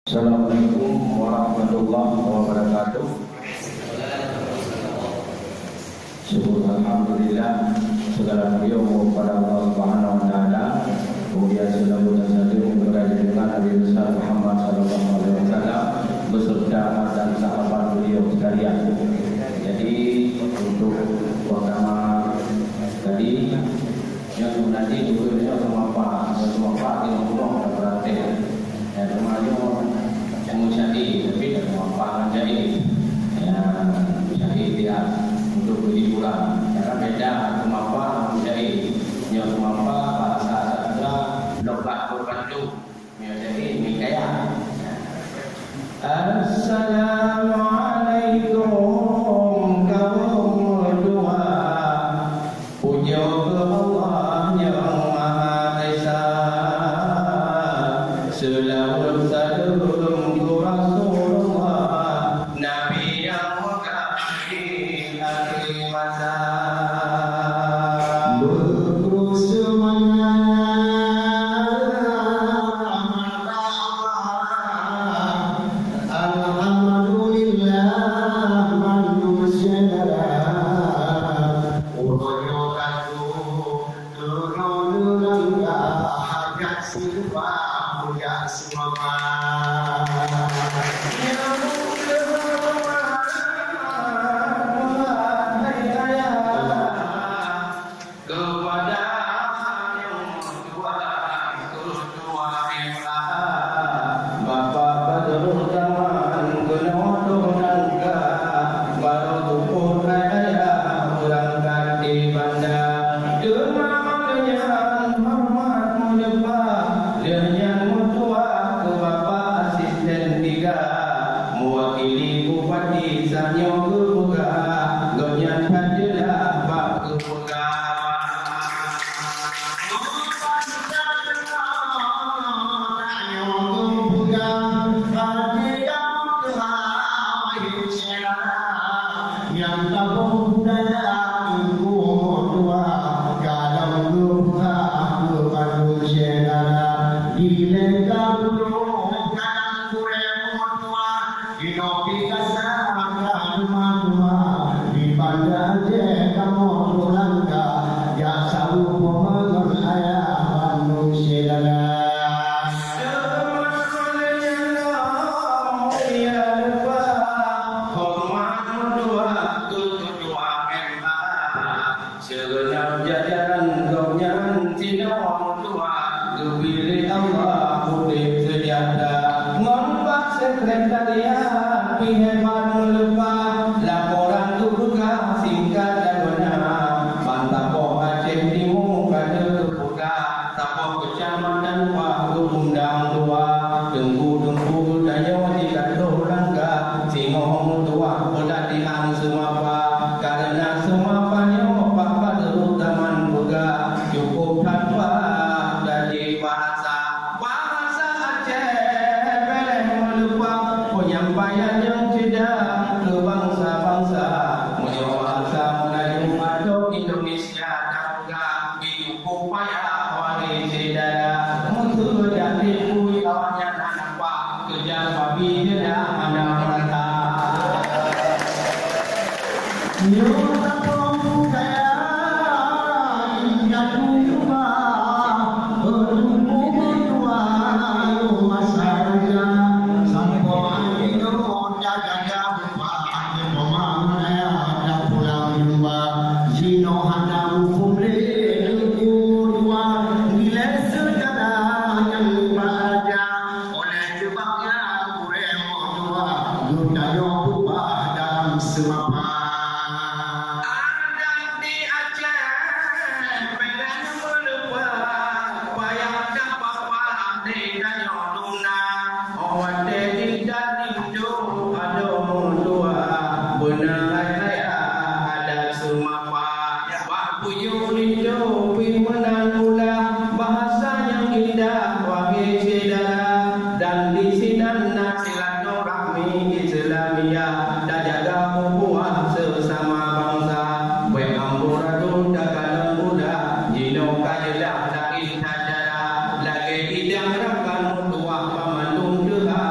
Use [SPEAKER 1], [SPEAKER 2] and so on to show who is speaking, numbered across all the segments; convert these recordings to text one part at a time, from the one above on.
[SPEAKER 1] Assalamualaikum warahmatullahi wabarakatuh. Syukur alhamdulillah, segala mulia kepada Allah Subhanahu wa taala. Kemudian selalu dan salam kepada junjungan Nabi besar Muhammad sallallahu alaihi wasallam beserta dan sahabat beliau sekalian. Jadi untuk pertama tadi yang nanti juga semua Pak yang ngomong perhatian dan kemarin mengucapkan tapi dan manfaat jadi jadi dia untuk berhiburan karena beda kemampuan menjadi yang kemampuan bahasa sastra lokat berbantu jadi ini kayak Assalamualaikum kaum dua puja ke Allah yang Maha Esa selawat salam ke Rasulullah Nabi yang mengabdi akhir masa lagi tidak rakan tua pamanung deha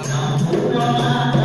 [SPEAKER 2] Namo